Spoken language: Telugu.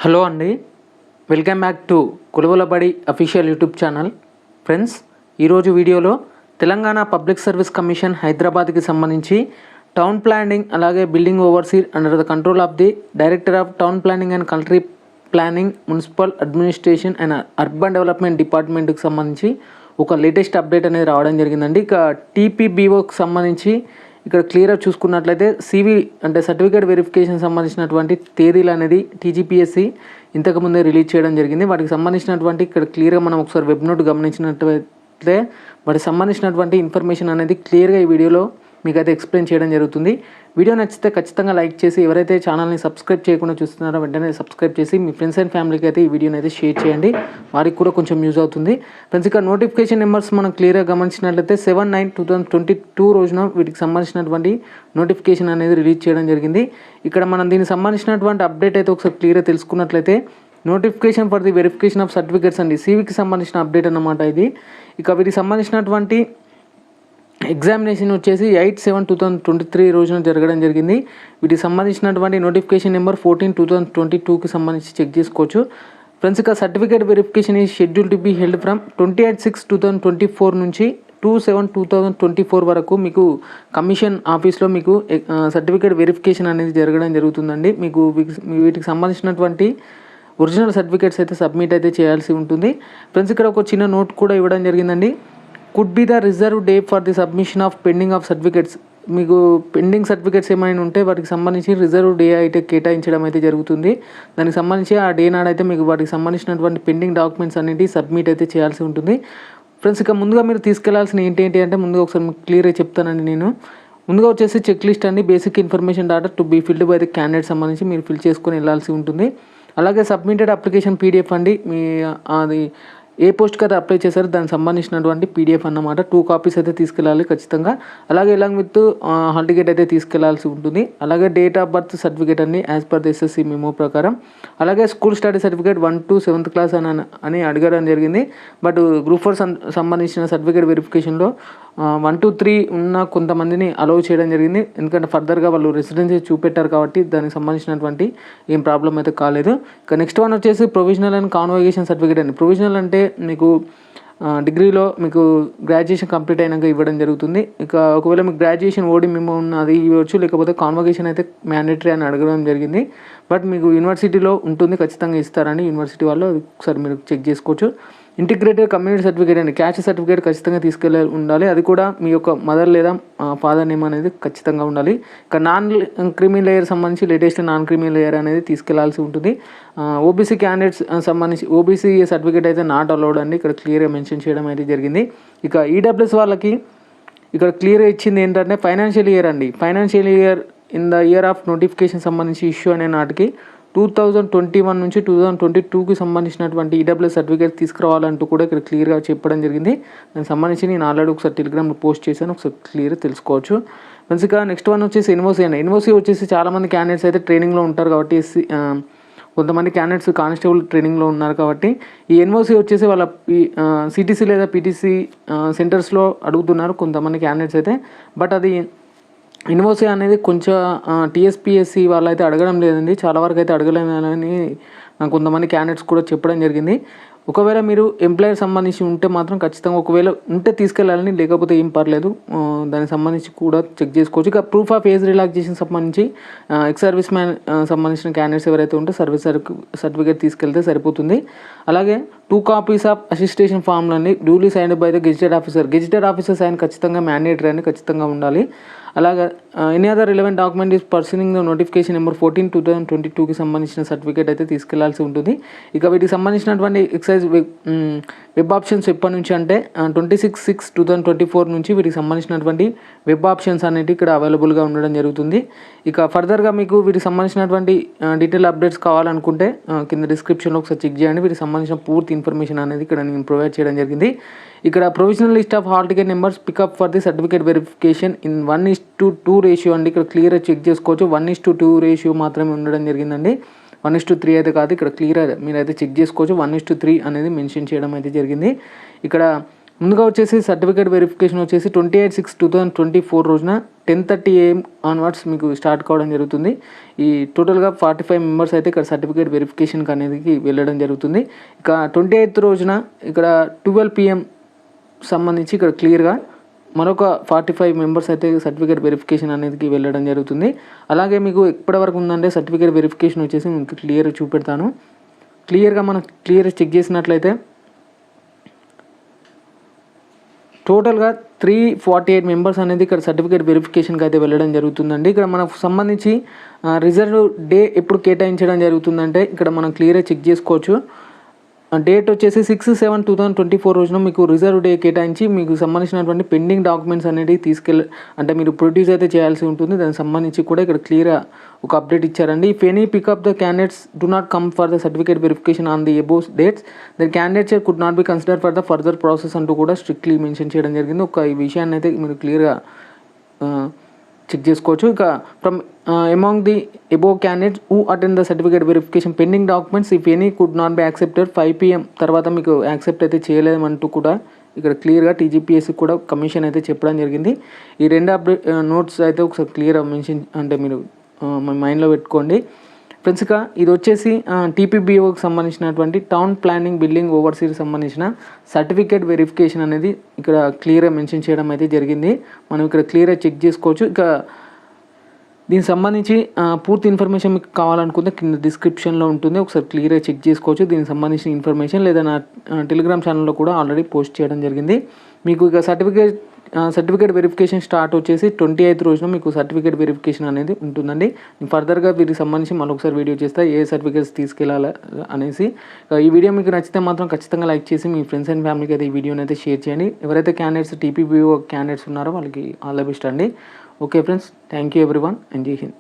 హలో అండి, welcome back to Koluvulabadi official YouTube channel. Friends, ఈరోజు వీడియోలో తెలంగాణ పబ్లిక్ సర్వీస్ కమిషన్ హైదరాబాద్కి సంబంధించి టౌన్ ప్లానింగ్ అలాగే building overseer under the control of the director of town planning and country planning municipal administration and urban development డిపార్ట్మెంట్కి సంబంధించి ఒక లేటెస్ట్ అప్డేట్ అనేది రావడం జరిగిందండి. ఇక టీపీబీఓకి సంబంధించి ఇక్కడ క్లియర్గా చూసుకున్నట్లయితే సివి అంటే సర్టిఫికేట్ వెరిఫికేషన్ సంబంధించినటువంటి తేదీలు అనేది టీజీపీఎస్సీ ఇంతకుముందే రిలీజ్ చేయడం జరిగింది. వాటికి సంబంధించినటువంటి ఇక్కడ క్లియర్గా మనం ఒకసారి వెబ్ నోట్ గమనించినట్లయితే వాటికి సంబంధించినటువంటి ఇన్ఫర్మేషన్ అనేది క్లియర్గా ఈ వీడియోలో మీకు అయితే ఎక్స్ప్లెయిన్ చేయడం జరుగుతుంది. వీడియో నచ్చితే ఖచ్చితంగా లైక్ చేసి ఎవరైతే ఛానల్ని సబ్స్క్రైబ్ చేయకుండా చూస్తున్నారో వెంటనే సబ్స్క్రైబ్ చేసి మీ ఫ్రెండ్స్ అండ్ ఫ్యామిలీకి అయితే ఈ వీడియోని అయితే షేర్ చేయండి, వారికి కూడా కొంచెం యూజ్ అవుతుంది. ఫ్రెండ్స్, ఇక్కడ నోటిఫికేషన్ నెంబర్స్ మనం క్లియర్గా గమనించినట్లయితే 7/9/2022 రోజున వీటికి సంబంధించినటువంటి నోటిఫికేషన్ అనేది రిలీజ్ చేయడం జరిగింది. ఇక్కడ మనం దీనికి సంబంధించినటువంటి అప్డేట్ అయితే ఒకసారి క్లియర్గా తెలుసుకున్నట్లయితే notification for the verification of certificates అండి, సివికి సంబంధించిన అప్డేట్ అన్నమాట ఇది. ఇక వీటికి సంబంధించినటువంటి ఎగ్జామినేషన్ వచ్చేసి 8/7/2023 రోజున జరగడం జరిగింది. వీటికి సంబంధించినటువంటి నోటిఫికేషన్ నెంబర్ 14/2022కి సంబంధించి చెక్ చేసుకోవచ్చు. ఫ్రెండ్స్, ఇక సర్టిఫికేట్ వెరిఫికేషన్ ఈ schedule to be held from 28/6/2024 నుంచి 2/7/2024 వరకు మీకు కమిషన్ ఆఫీస్లో మీకు సర్టిఫికేట్ వెరిఫికేషన్ అనేది జరగడం జరుగుతుందండి. మీకు వీటికి సంబంధించినటువంటి ఒరిజినల్ సర్టిఫికేట్స్ అయితే సబ్మిట్ అయితే చేయాల్సి ఉంటుంది. ఫ్రెండ్స్, ఇక్కడ ఒక చిన్న నోట్ కూడా ఇవ్వడం జరిగిందండి. Could be the reserve day for the submission of pending of certificates. మీకు పెండింగ్ సర్టిఫికేట్స్ ఏమైనా ఉంటే వాటికి సంబంధించి రిజర్వ్ డే అయితే కేటాయించడం అయితే జరుగుతుంది. దానికి సంబంధించి ఆ డే నాడైతే మీకు వాటికి సంబంధించినటువంటి పెండింగ్ డాక్యుమెంట్స్ అన్నిటి సబ్మిట్ అయితే చేయాల్సి ఉంటుంది. ఫ్రెండ్స్, ఇక ముందుగా మీరు తీసుకెళ్లాల్సిన ఏంటి అంటే ముందుగా ఒకసారి మీకు క్లియర్గా చెప్తానండి. నేను ముందుగా వచ్చేసి చెక్ లిస్ట్ అండి, basic information data to be filled by the candidate సంబంధించి మీరు ఫిల్ చేసుకొని వెళ్ళాల్సి ఉంటుంది. అలాగే సబ్మిటెడ్ అప్లికేషన్ పీడిఎఫ్ అండి, మీ అది ఏ పోస్ట్కి అయితే అప్లై చేశారో దానికి సంబంధించినటువంటి పీడిఎఫ్ అన్నమాట 2 కాపీస్ అయితే తీసుకెళ్ళాలి ఖచ్చితంగా. అలాగే ఇలాగ విత్ హాల్ టికెట్ అయితే తీసుకెళ్లాల్సి ఉంటుంది. అలాగే డేట్ ఆఫ్ బర్త్ సర్టిఫికేట్ అన్ని as per the SSC memo ప్రకారం. అలాగే school study certificate 1 to 7th class అని అడగడం జరిగింది. బట్ గ్రూప్ 4 సంబంధించిన సర్టిఫికేట్ వెరిఫికేషన్లో 1 to 3 ఉన్న కొంతమందిని అలౌ చేయడం జరిగింది. ఎందుకంటే ఫర్దర్గా వాళ్ళు రెసిడెన్సీ చూపెట్టారు కాబట్టి దానికి సంబంధించినటువంటి ఏం ప్రాబ్లం అయితే కాలేదు. ఇక నెక్స్ట్ వన్ వచ్చేసి ప్రొవిజనల్ అండ్ కాన్వకేషన్ సర్టిఫికేట్ అండి. ప్రొవిజనల్ అంటే మీకు డిగ్రీలో మీకు గ్రాడ్యుయేషన్ కంప్లీట్ అయినాక ఇవ్వడం జరుగుతుంది. ఇక ఒకవేళ మీకు గ్రాడ్యుయేషన్ ఓడి మేము ఉన్నది ఇవ్వచ్చు, లేకపోతే కాన్వకేషన్ అయితే మ్యాండేటరీ అని అడగడం జరిగింది. బట్ మీకు యూనివర్సిటీలో ఉంటుంది, ఖచ్చితంగా ఇస్తారని యూనివర్సిటీ వాళ్ళు అది ఒకసారి మీరు చెక్ చేసుకోవచ్చు. ఇంటిగ్రేటెడ్ కమ్యూనిటీ సర్టిఫికేట్ అండి, క్యాస్ట్ సర్టిఫికేట్ ఖచ్చితంగా తీసుకెళ్ళి ఉండాలి. అది కూడా మీ యొక్క మదర్ లేదా ఫాదర్ నేమ్ అనేది ఖచ్చితంగా ఉండాలి. ఇక నాన్ క్రిమీ లేయర్ సంబంధించి లేటెస్ట్ నాన్ క్రిమీ లేయర్ అనేది తీసుకెళ్లాల్సి ఉంటుంది. ఓబీసీ క్యాండిడేట్స్ సంబంధించి ఓబీసీ సర్టిఫికేట్ అయితే నాట్ అలౌడ్ అండి, ఇక్కడ క్లియర్గా మెన్షన్ చేయడం అయితే జరిగింది. ఇక ఈడబ్ల్యూఎస్ వాళ్ళకి ఇక్కడ క్లియర్గా ఇచ్చింది ఏంటంటే ఫైనాన్షియల్ ఇయర్ అండి, financial year in the year of notification సంబంధించి ఇష్యూ అనే నాటికి 2021 నుంచి 2022కి సంబంధించినటువంటి ఈడబ్ల్యూఎస్ సర్టిఫికేట్ తీసుకురావాలంటూ కూడా ఇక్కడ క్లియర్గా చెప్పడం జరిగింది. దానికి సంబంధించి నేను ఆల్రెడీ ఒకసారి టెలిగ్రామ్లో పోస్ట్ చేశాను, ఒకసారి క్లియర్గా తెలుసుకోవచ్చు. మంచిగా నెక్స్ట్ వన్ వచ్చేసి ఎన్ఓసీ అండి. ఎన్ఓసీ వచ్చేసి చాలామంది క్యాండిడేట్స్ అయితే ట్రైనింగ్లో ఉంటారు కాబట్టి కొంతమంది క్యాండిడేట్స్ కానిస్టేబుల్ ట్రైనింగ్లో ఉన్నారు కాబట్టి ఈ ఎన్ఓసీ వచ్చేసి వాళ్ళ సిటీసీ లేదా పీటీసీ సెంటర్స్లో అడుగుతున్నారు కొంతమంది క్యాండిడేట్స్ అయితే. బట్ అది ఎన్ఓసీ అనేది కొంచెం టీఎస్పీఎస్సీ వాళ్ళు అయితే అడగడం లేదండి, చాలా వరకు అయితే అడగలేదని కొంతమంది క్యాండిడేట్స్ కూడా చెప్పడం జరిగింది. ఒకవేళ మీరు ఎంప్లాయర్ సంబంధించి ఉంటే మాత్రం ఖచ్చితంగా ఒకవేళ ఉంటే తీసుకెళ్ళాలని, లేకపోతే ఏం పర్లేదు, దానికి సంబంధించి కూడా చెక్ చేసుకోవచ్చు. ఇక ప్రూఫ్ ఆఫ్ ఏజ్ రిలాక్సేషన్ సంబంధించి ఎక్స్ సర్వీస్ మ్యాన్ సంబంధించిన క్యాండిడేట్స్ ఎవరైతే ఉంటే సర్వీస్ సర్టిఫికేట్ తీసుకెళ్తే సరిపోతుంది. అలాగే 2 కాపీస్ ఆఫ్ అసిస్టేషన్ ఫామ్లన్నీ duly signed by the gazetted officer sign ఖచ్చితంగా మ్యాండేటరీ అని ఖచ్చితంగా ఉండాలి. అలాగే any other relevant document is pertaining the notification number 14/2022కి సంబంధించిన సర్టిఫికేట్ అయితే తీసుకెళ్లాల్సి ఉంటుంది. ఇక వీటికి సంబంధించినటువంటి ఎక్సైజ్ వెబ్ ఆప్షన్స్ ఎప్పటి నుంచి అంటే 26/6/2024 నుంచి వీటికి సంబంధించినటువంటి వెబ్ ఆప్షన్స్ అనేవి ఇక్కడ అవైలబుల్గా ఉండడం జరుగుతుంది. ఇక ఫర్దర్గా మీకు వీటికి సంబంధించినటువంటి డీటెయిల్ అప్డేట్స్ కావాలనుకుంటే కింద డిస్క్రిప్షన్లో ఒకసారి చెక్ చేయండి. వీటికి సంబంధించిన పూర్తి ఇన్ఫర్మేషన్ అనేది ఇక్కడ నేను ప్రొవైడ్ చేయడం జరిగింది. ఇక్కడ provisional list of hall ticket numbers pickup for the certificate verification in 1:2 ratio అండి, ఇక్కడ క్లియర్గా చెక్ చేసుకోవచ్చు. 1:2 రేషియో మాత్రమే ఉండడం జరిగిందండి, 1:3 అయితే కాదు. ఇక్కడ క్లియర్ మీరైతే చెక్ చేసుకోవచ్చు, 1:3 అనేది మెన్షన్ చేయడం అయితే జరిగింది. ఇక్కడ ముందుగా వచ్చేసి సర్టిఫికేట్ వెరిఫికేషన్ వచ్చేసి 28/6/2024 రోజున 10:30 AM ఆన్వర్డ్స్ మీకు స్టార్ట్ కావడం జరుగుతుంది. ఈ టోటల్గా 45 మెంబర్స్ అయితే ఇక్కడ సర్టిఫికేట్ వెరిఫికేషన్కి అనేది వెళ్ళడం జరుగుతుంది. ఇక 28th రోజున ఇక్కడ 12 PM సంబంధించి ఇక్కడ క్లియర్గా మరొక 45 మెంబర్స్ అయితే సర్టిఫికేట్ వెరిఫికేషన్ అనేది వెళ్ళడం జరుగుతుంది. అలాగే మీకు ఎప్పటివరకు ఉందంటే సర్టిఫికేట్ వెరిఫికేషన్ వచ్చేసి మీకు క్లియర్గా చూపెడతాను. క్లియర్గా మనం చెక్ చేసినట్లయితే టోటల్గా 348 మెంబర్స్ అనేది ఇక్కడ సర్టిఫికేట్ వెరిఫికేషన్కి అయితే వెళ్ళడం జరుగుతుందండి. ఇక్కడ మనకు సంబంధించి రిజర్వ్ డే ఎప్పుడు కేటాయించడం జరుగుతుందంటే ఇక్కడ మనం క్లియర్గా చెక్ చేసుకోవచ్చు. డేట్ వచ్చేసి 6/7/2024 రోజున మీకు రిజర్వ్ డే కేటాయించి మీకు సంబంధించినటువంటి పెండింగ్ డాక్యుమెంట్స్ అనేది అంటే మీరు ప్రొడ్యూస్ అయితే చేయాల్సి ఉంటుంది. దానికి సంబంధించి కూడా ఇక్కడ క్లియర్గా ఒక అప్డేట్ ఇచ్చారండి. If any pick up the candidates do not come for the certificate verification on the above dates the candidates could not be consider for the further process అంటూ కూడా స్ట్రిక్ట్లీ మెన్షన్ చేయడం జరిగింది. ఈ విషయాన్ని అయితే మీరు క్లియర్గా చెక్ చేసుకోవచ్చు. ఇక from among the above candidates who attend the certificate verification pending documents if any could not be accepted 5 PM తర్వాత మీకు యాక్సెప్ట్ అయితే చేయలేమంటూ కూడా ఇక్కడ క్లియర్గా TGPSC కూడా కమిషన్ అయితే చెప్పడం జరిగింది. ఈ రెండు నోట్స్ అయితే ఒకసారి క్లియర్గా మెన్షన్ అంటే మీరు మీ మైండ్లో పెట్టుకోండి ఫ్రెండ్స్. ఇక ఇది వచ్చేసి TPBOకి సంబంధించినటువంటి టౌన్ ప్లానింగ్ బిల్డింగ్ ఓవర్సీకి సంబంధించిన సర్టిఫికేట్ వెరిఫికేషన్ అనేది ఇక్కడ క్లియర్గా మెన్షన్ చేయడం అయితే జరిగింది. మనం ఇక్కడ క్లియర్గా చెక్ చేసుకోవచ్చు. ఇక దీనికి సంబంధించి పూర్తి ఇన్ఫర్మేషన్ మీకు కావాలనుకుంటే కింద డిస్క్రిప్షన్లో ఉంటుంది, ఒకసారి క్లియర్గా చెక్ చేసుకోవచ్చు. దీనికి సంబంధించిన ఇన్ఫర్మేషన్ లేదా నా టెలిగ్రామ్ ఛానల్లో కూడా ఆల్రెడీ పోస్ట్ చేయడం జరిగింది. మీకు ఇక సర్టిఫికేట్ వెరిఫికేషన్ స్టార్ట్ వచ్చేసి 28th రోజున మీకు సర్టిఫికేట్ వెరిఫికేషన్ అనేది ఉంటుందండి. ఫర్దర్గా వీటికి సంబంధించి మరొకసారి వీడియో చేస్తే ఏ సర్టిఫికేట్స్ తీసుకెళ్ళాలి అనేసి. ఈ వీడియో మీకు నచ్చితే మాత్రం ఖచ్చితంగా లైక్ చేసి మీ ఫ్రెండ్స్ అండ్ ఫ్యామిలీకి అయితే ఈ వీడియోని అయితే షేర్ చేయండి. ఎవరైతే క్యాండిడేట్స్ TPBO క్యాండిడేట్స్ ఉన్నారో వాళ్ళకి ఆల్ ద బెస్ట్ అండి. Okay friends, thank you everyone and జై హింద్.